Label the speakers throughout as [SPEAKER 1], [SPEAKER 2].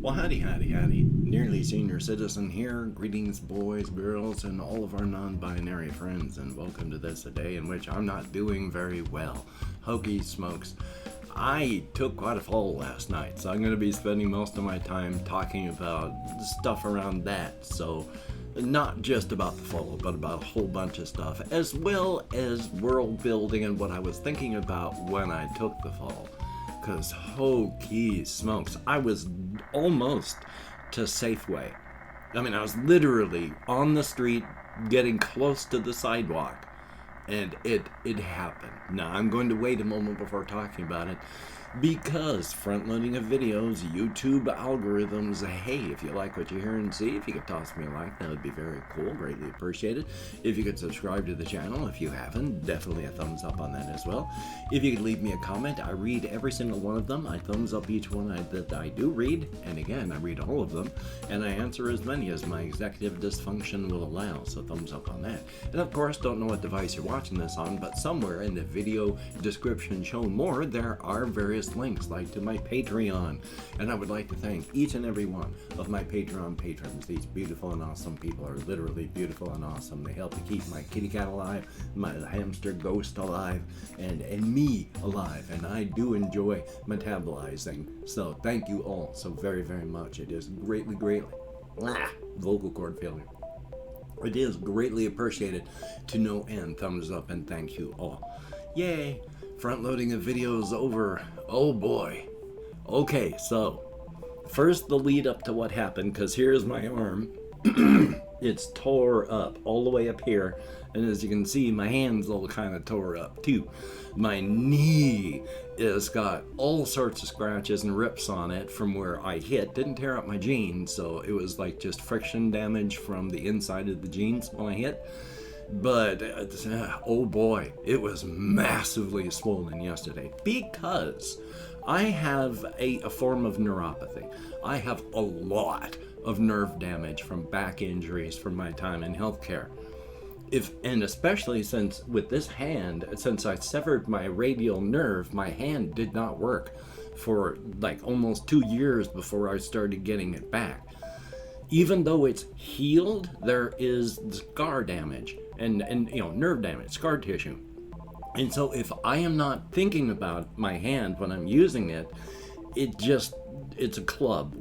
[SPEAKER 1] Well, howdy, Nearly Senior Citizen here. Greetings, boys, girls, and all of our non-binary friends, and welcome to this, a day in which I'm not doing very well. Hokey smokes. I took quite a fall last night, so I'm going to be spending most of my time talking about stuff around that. So, not just about the fall, but about a whole bunch of stuff, as well as world building and what I was thinking about when I took the fall. Because hokey smokes, I was almost to Safeway. I mean, I was literally on the street, getting close to the sidewalk, and it happened. Now, I'm going to wait a moment before talking about it, because front-loading of videos, YouTube algorithms, hey, if you like what you hear and see, if you could toss me a like, that would be very cool, greatly appreciated. If you could subscribe to the channel, if you haven't, definitely a thumbs up on that as well. If you could leave me a comment, I read every single one of them. I thumbs up each one that I do read, and again, I read all of them, and I answer as many as my executive dysfunction will allow, so thumbs up on that. And of course, don't know what device you're watching this on, but somewhere in the video description shown more, there are various links like to my Patreon, and I would like to thank each and every one of my Patreon patrons. These beautiful and awesome people are literally beautiful and awesome. They help to keep my kitty cat alive, my hamster ghost alive, and me alive, and I do enjoy metabolizing, so thank you all so very, very much. It is greatly vocal cord failure. It is greatly appreciated to no end. Thumbs up and thank you all. Yay! Front loading of videos over. Oh boy. Okay, so first the lead up to what happened, because here's my arm. It's tore up all the way up here, and as you can see, my hand's all kind of tore up too. My knee has got all sorts of scratches and rips on it from where I hit. Didn't tear up my jeans, so it was like just friction damage from the inside of the jeans when I hit. But, oh boy, it was massively swollen yesterday because I have a form of neuropathy. I have a lot of nerve damage from back injuries from my time in healthcare. And especially since with this hand, since I severed my radial nerve, my hand did not work for like almost 2 years before I started getting it back. Even though it's healed, there is scar damage and you know, nerve damage, scar tissue. And so if I am not thinking about my hand when I'm using it, it's a club,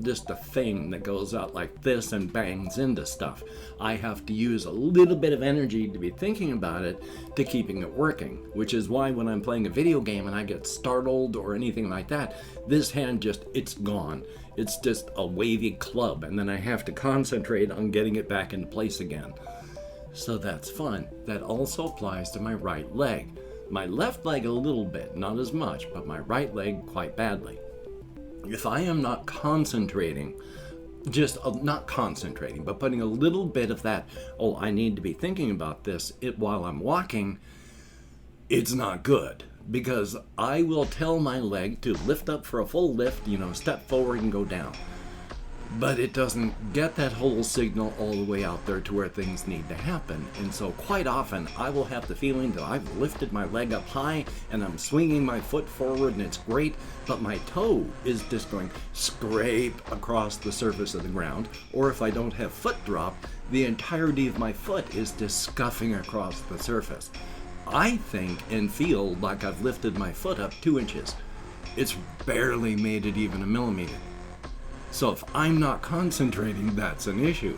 [SPEAKER 1] just a thing that goes out like this and bangs into stuff. I have to use a little bit of energy to be thinking about it to keeping it working, which is why when I'm playing a video game and I get startled or anything like that, this hand it's gone. It's just a wavy club, and then I have to concentrate on getting it back into place again. So that's fun. That also applies to my right leg. My left leg a little bit, not as much, but my right leg quite badly. If I am not concentrating, not concentrating, but putting a little bit of that, oh, I need to be thinking about this while I'm walking, it's not good. Because I will tell my leg to lift up for a full lift, step forward and go down. But it doesn't get that whole signal all the way out there to where things need to happen. And so quite often I will have the feeling that I've lifted my leg up high and I'm swinging my foot forward and it's great, but my toe is just going scrape across the surface of the ground. Or if I don't have foot drop, the entirety of my foot is just scuffing across the surface. I think and feel like I've lifted my foot up 2 inches. It's barely made it even a millimeter. So if I'm not concentrating, that's an issue.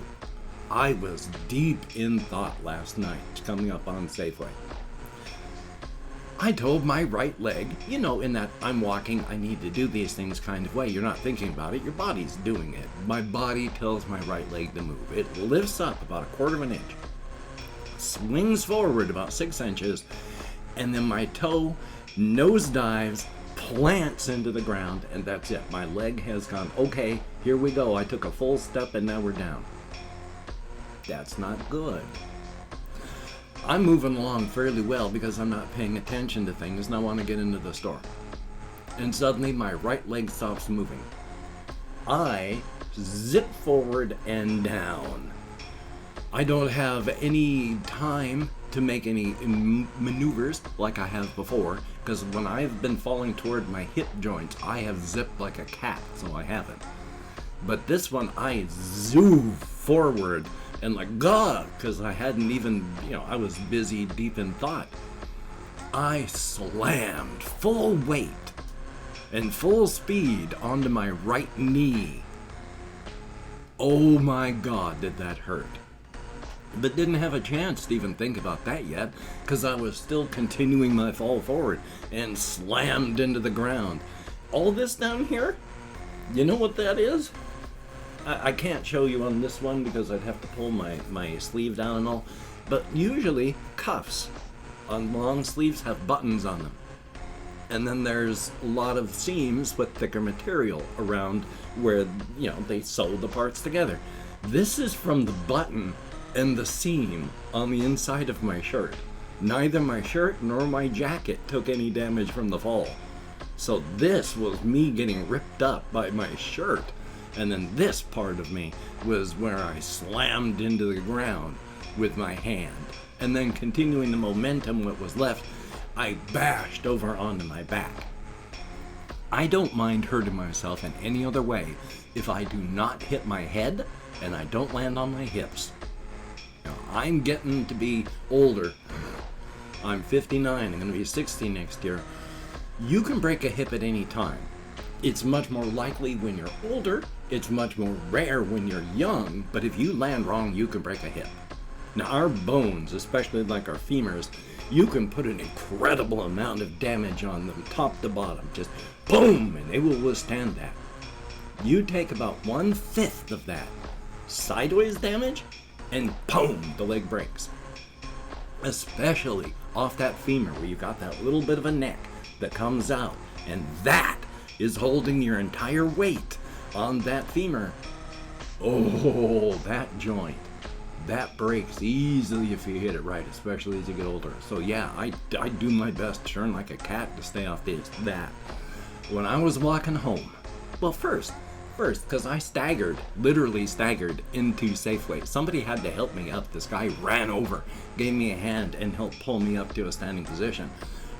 [SPEAKER 1] I was deep in thought last night coming up on Safeway. I told my right leg, in that I'm walking, I need to do these things kind of way. You're not thinking about it, your body's doing it. My body tells my right leg to move. It lifts up about 1/4 of an inch, swings forward about 6 inches, and then my toe nosedives, plants into the ground, and that's it. My leg has gone, okay, here we go. I took a full step and now we're down. That's not good. I'm moving along fairly well because I'm not paying attention to things and I want to get into the store. And suddenly my right leg stops moving. I zip forward and down. I don't have any time to make any maneuvers like I have before, because when I've been falling toward my hip joints, I have zipped like a cat, so I haven't. But this one, I zoom forward and like, God, because I hadn't even, I was busy deep in thought. I slammed full weight and full speed onto my right knee. Oh my God, did that hurt. But didn't have a chance to even think about that yet, because I was still continuing my fall forward and slammed into the ground. All this down here, you know what that is? I can't show you on this one because I'd have to pull my sleeve down and all, but usually cuffs on long sleeves have buttons on them. And then there's a lot of seams with thicker material around where, they sew the parts together. This is from the button and the seam on the inside of my shirt. Neither my shirt nor my jacket took any damage from the fall. So this was me getting ripped up by my shirt. And then this part of me was where I slammed into the ground with my hand. And then continuing the momentum what was left, I bashed over onto my back. I don't mind hurting myself in any other way if I do not hit my head and I don't land on my hips. Now, I'm getting to be older. I'm 59, I'm going to be 60 next year. You can break a hip at any time. It's much more likely when you're older. It's much more rare when you're young, but if you land wrong, you can break a hip. Now, our bones, especially like our femurs, you can put an incredible amount of damage on them, top to bottom, just boom, and they will withstand that. You take about 1/5 of that sideways damage, and boom, the leg breaks. Especially off that femur where you got that little bit of a neck that comes out, and that is holding your entire weight on that femur. Oh, that joint, that breaks easily if you hit it right, especially as you get older. So yeah, I do my best to turn like a cat to stay off that. When I was walking home, well, first, because I literally staggered into Safeway. Somebody had to help me up. This guy ran over, gave me a hand, and helped pull me up to a standing position.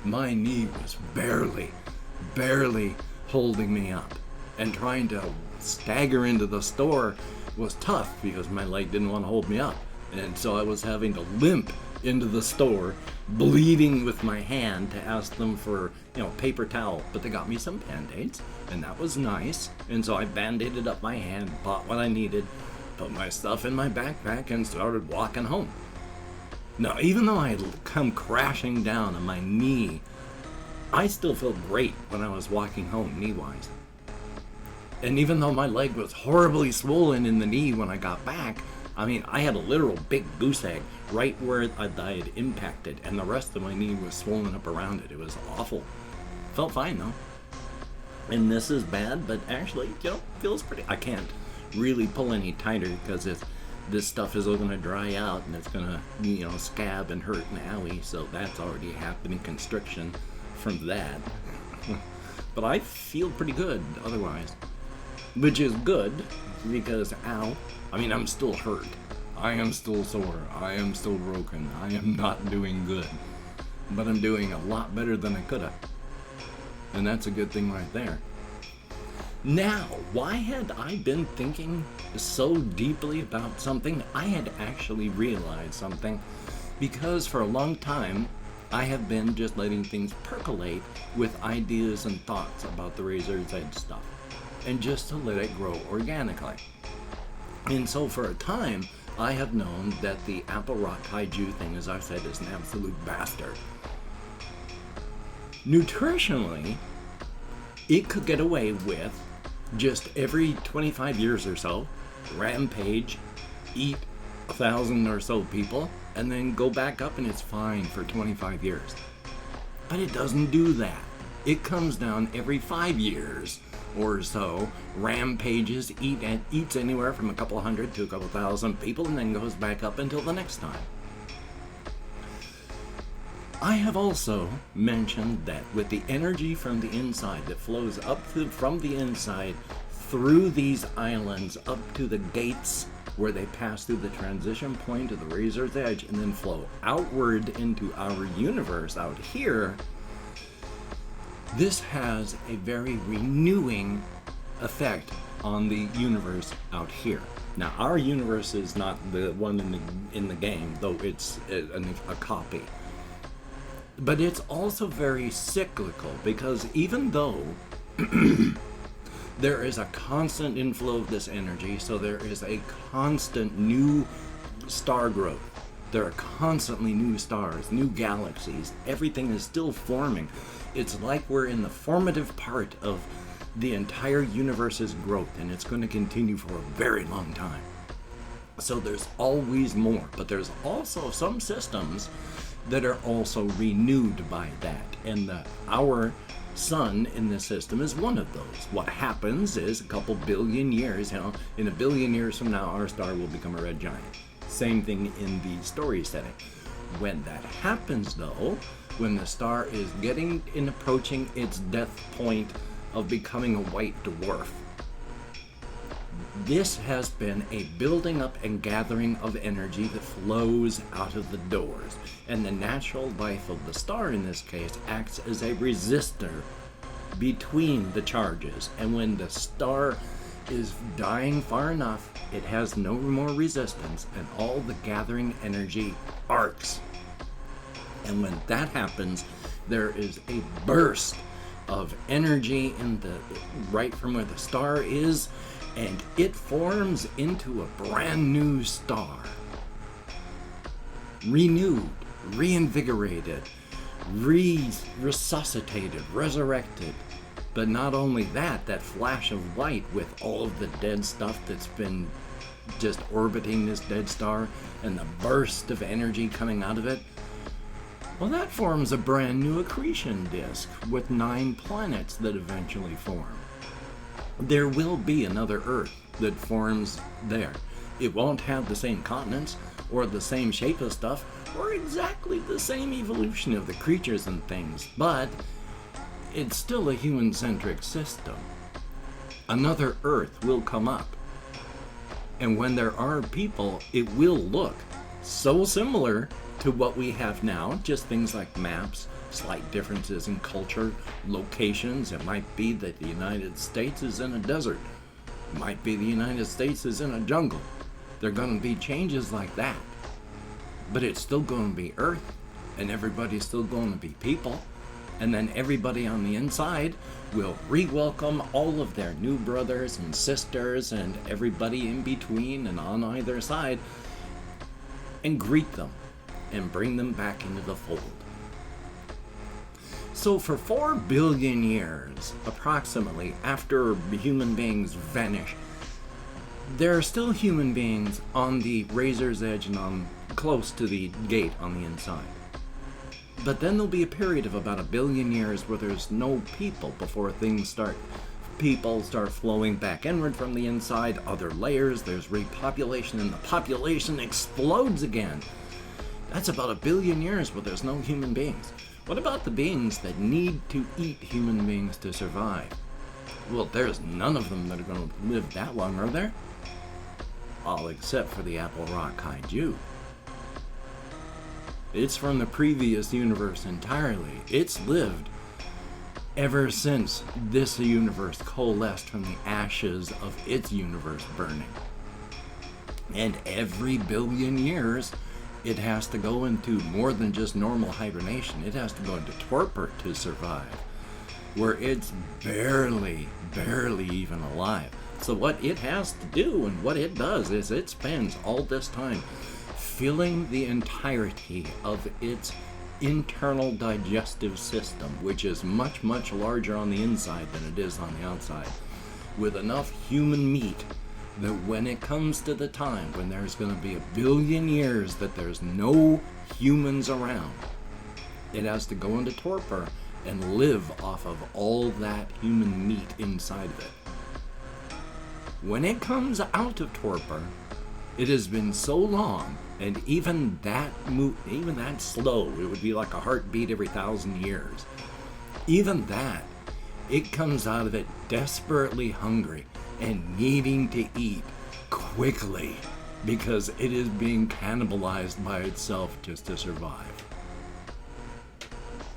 [SPEAKER 1] My knee was barely holding me up. And trying to stagger into the store was tough because my leg didn't want to hold me up. And so I was having to limp into the store, bleeding with my hand, to ask them for, paper towel. But they got me some Band-Aids, and that was nice. And so I band-aided up my hand, bought what I needed, put my stuff in my backpack, and started walking home. Now, even though I had come crashing down on my knee, I still felt great when I was walking home, knee-wise. And even though my leg was horribly swollen in the knee when I got back, I had a literal big goose egg right where I had impacted, and the rest of my knee was swollen up around it. It was awful. Felt fine, though. And this is bad, but actually, feels pretty. I can't really pull any tighter because this stuff is going to dry out, and it's going to, scab and hurt and owie, so that's already happening, constriction from that. But I feel pretty good otherwise. Which is good, because, I'm still hurt. I am still sore. I am still broken. I am not doing good. But I'm doing a lot better than I could have. And that's a good thing right there. Now, why had I been thinking so deeply about something? I had actually realized something. Because for a long time, I have been just letting things percolate with ideas and thoughts about the razor's edge stuff. And just to let it grow organically. And so for a time, I have known that the apple rock kaiju thing, as I've said, is an absolute bastard. Nutritionally, it could get away with just every 25 years or so, rampage, eat 1,000 or so people, and then go back up and it's fine for 25 years. But it doesn't do that. It comes down every 5 years or so, rampages, eats anywhere from a couple hundred to a couple thousand people, and then goes back up until the next time. I have also mentioned that with the energy from the inside that flows from the inside through these islands up to the gates where they pass through the transition point of the razor's edge and then flow outward into our universe out here, this has a very renewing effect on the universe out here. Now, our universe is not the one in the game, though it's a copy. But it's also very cyclical, because even though there is a constant inflow of this energy, so there is a constant new star growth. There are constantly new stars, new galaxies. Everything is still forming. It's like we're in the formative part of the entire universe's growth, and it's going to continue for a very long time. So there's always more, but there's also some systems that are also renewed by that, and our sun in this system is one of those. What happens is a couple billion years, in a billion years from now, our star will become a red giant. Same thing in the story setting. When that happens, though, when the star is approaching its death point of becoming a white dwarf, this has been a building up and gathering of energy that flows out of the doors. And the natural life of the star in this case acts as a resistor between the charges. And when the star is dying far enough, it has no more resistance, and all the gathering energy arcs. And when that happens, there is a burst of energy right from where the star is, and it forms into a brand new star. Renewed, reinvigorated, resuscitated, resurrected. But not only that, that flash of light with all of the dead stuff that's been just orbiting this dead star, and the burst of energy coming out of it, well, that forms a brand new accretion disk with 9 planets that eventually form. There will be another Earth that forms there. It won't have the same continents or the same shape of stuff or exactly the same evolution of the creatures and things, but it's still a human-centric system. Another Earth will come up. And when there are people, it will look so similar to what we have now, just things like maps, slight differences in culture, locations. It might be that the United States is in a desert. It might be the United States is in a jungle. There are going to be changes like that. But it's still going to be Earth, and everybody's still going to be people. And then everybody on the inside will re-welcome all of their new brothers and sisters and everybody in between and on either side, and greet them and bring them back into the fold. So for 4 billion years, approximately, after human beings vanish, there are still human beings on the razor's edge and close to the gate on the inside. But then there'll be a period of about 1 billion years where there's no people before people start flowing back inward from the inside, other layers, there's repopulation, and the population explodes again. That's about 1 billion years where there's no human beings. What about the beings that need to eat human beings to survive? Well, there's none of them that are going to live that long, are there? All except for the Apple Rock Kaiju. It's from the previous universe entirely. It's lived ever since this universe coalesced from the ashes of its universe burning. And every 1 billion years, it has to go into more than just normal hibernation. It has to go into torpor to survive, where it's barely even alive. So what it has to do, and what it does, is it spends all this time filling the entirety of its internal digestive system, which is much larger on the inside than it is on the outside, with enough human meat that when it comes to the time when there's going to be 1 billion years that there's no humans around, it has to go into torpor and live off of all that human meat inside of it. When it comes out of torpor, it has been so long, and even that slow, it would be like a heartbeat every 1,000 years. Even that, it comes out of it desperately hungry and needing to eat quickly because it is being cannibalized by itself just to survive.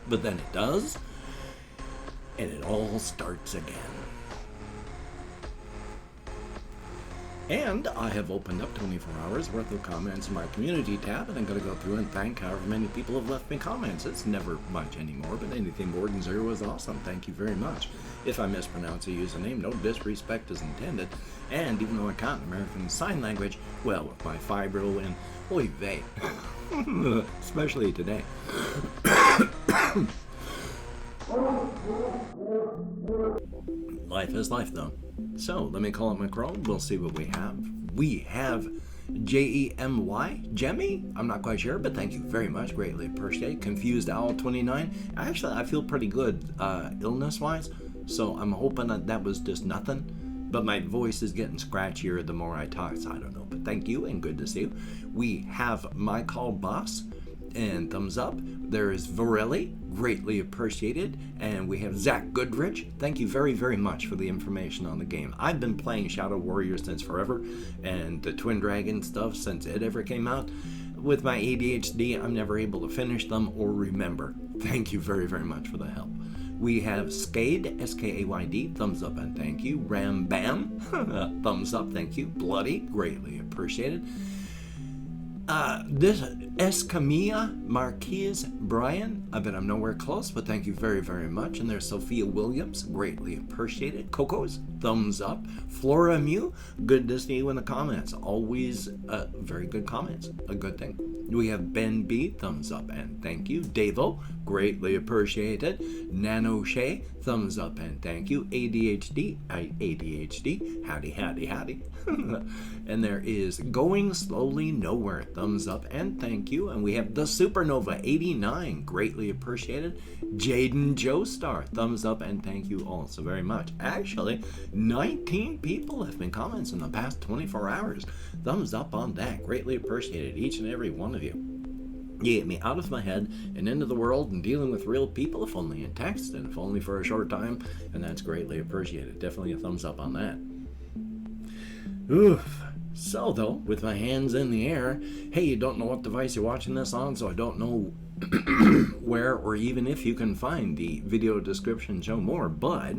[SPEAKER 1] But then it does, and it all starts again. And I have opened up 24 hours worth of comments in my community tab, and I'm going to go through and thank however many people have left me comments. It's never much anymore, but anything more than 0 is awesome. Thank you very much. If I mispronounce a username, no disrespect is intended. And even though I can't American Sign Language, well, with my fibro and oy vey, especially today. Life is life, though. So, let me call up my Chrome. We'll see what we have. We have Jemy? Jemmy? I'm not quite sure, but thank you very much. Greatly appreciate. Confused Owl 29. Actually, I feel pretty good illness-wise, so I'm hoping that was just nothing. But my voice is getting scratchier the more I talk, so I don't know. But thank you, and good to see you. We have My Call Boss, and thumbs up. There is Varelli, greatly appreciated. And we have Zach Goodrich. Thank you very, very much for the information on the game. I've been playing Shadow Warrior since forever, and the Twin Dragon stuff since it ever came out. With my ADHD, I'm never able to finish them or remember. Thank you very, very much for the help. We have Skade, S-K-A-Y-D, thumbs up and thank you. Ram Bam, thumbs up, thank you. Bloody, greatly appreciated. This Escamilla Marquez Brian, I bet I'm nowhere close, but thank you very, very much. And there's Sophia Williams, greatly appreciated. Coco's, thumbs up. Flora Mew, good to see you in the comments. Always very good comments, a good thing. We have Ben B, thumbs up and thank you. Davo, greatly appreciated. Nano Shay, thumbs up and thank you. ADHD, howdy, howdy, howdy. And there is Going Slowly Nowhere, thumbs up and thank you. And we have the Supernova 89, greatly appreciated. Jaden Joestar, thumbs up and thank you also very much. Actually, 19 people have been comments in the past 24 hours. Thumbs up on that, greatly appreciated, each and every one of you. You get me out of my head and into the world and dealing with real people, if only in text and if only for a short time, and that's greatly appreciated. Definitely a thumbs up on that. Oof. So though, with my hands in the air, hey, you don't know what device you're watching this on, so I don't know where or even if you can find the video description show more, but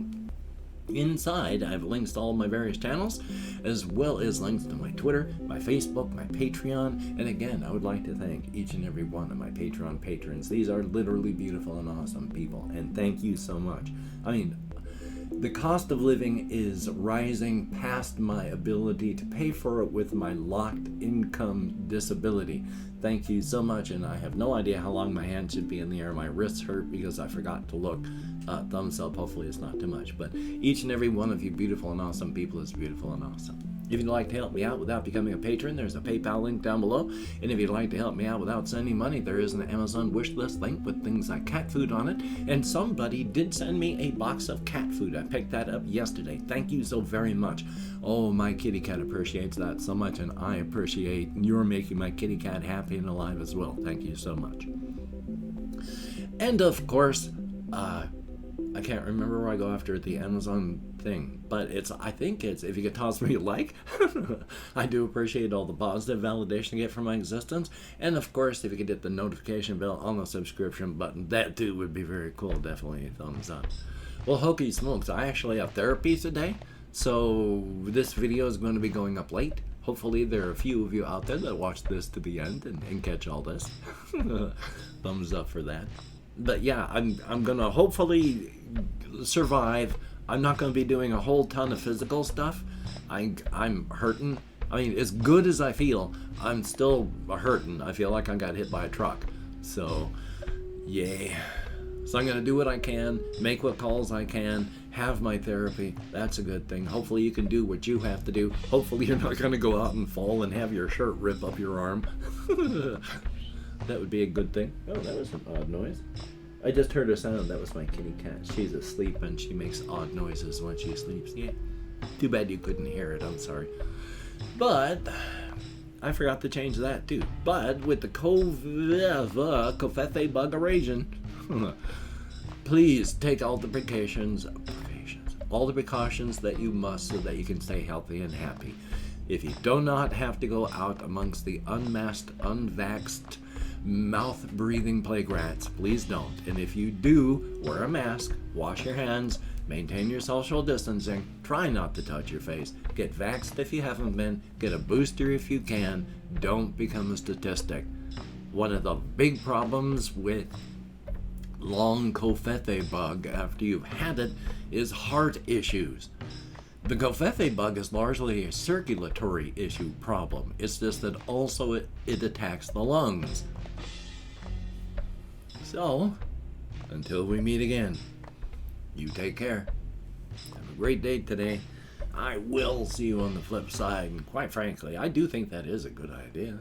[SPEAKER 1] inside I have links to all my various channels, as well as links to my Twitter, my Facebook, my Patreon, and again, I would like to thank each and every one of my Patreon patrons. These are literally beautiful and awesome people, and thank you so much. I mean, the cost of living is rising past my ability to pay for it with my locked income disability. Thank you so much, and I have no idea how long my hand should be in the air. My wrists hurt because I forgot to look. Thumbs up, hopefully it's not too much. But each and every one of you beautiful and awesome people is beautiful and awesome. If you'd like to help me out without becoming a patron, there's a PayPal link down below. And if you'd like to help me out without sending money, there is an Amazon wishlist link with things like cat food on it. And somebody did send me a box of cat food. I picked that up yesterday. Thank you so very much. Oh, my kitty cat appreciates that so much, and I appreciate you're making my kitty cat happy and alive as well. Thank you so much. And of course, I can't remember where I go after the Amazon thing, but I think it's if you could toss me a like. I do appreciate all the positive validation I get from my existence, and of course if you could hit the notification bell on the subscription button, that too would be very cool. Definitely a thumbs up. Well, hokey smokes, I actually have therapy today, so this video is going to be going up late. Hopefully there are a few of you out there that watch this to the end and catch all this. Thumbs up for that. But yeah, I'm gonna hopefully survive. I'm not gonna be doing a whole ton of physical stuff. I'm hurting. I mean, as good as I feel, I'm still hurting. I feel like I got hit by a truck. So, yay. So I'm gonna do what I can, make what calls I can, have my therapy. That's a good thing. Hopefully you can do what you have to do. Hopefully you're not gonna go out and fall and have your shirt rip up your arm. That would be a good thing. Oh, that was an odd noise. I just heard a sound. That was my kitty cat. She's asleep and she makes odd noises when she sleeps. Yeah. Too bad you couldn't hear it. I'm sorry. But I forgot to change that too. But with the Covfefe buggeration, please take all the precautions that you must so that you can stay healthy and happy. If you do not have to go out amongst the unmasked, unvaxxed, mouth-breathing plague rats, please don't. And if you do, wear a mask, wash your hands, Maintain your social distancing. Try not to touch your face. Get vaxxed if you haven't been. Get a booster if you can. Don't become a statistic. One of the big problems with long Covfefe bug after you've had it is heart issues. The Covfefe bug is largely a circulatory issue problem. It's just that also it attacks the lungs. So, until we meet again, you take care. Have a great day today. I will see you on the flip side. And quite frankly, I do think that is a good idea.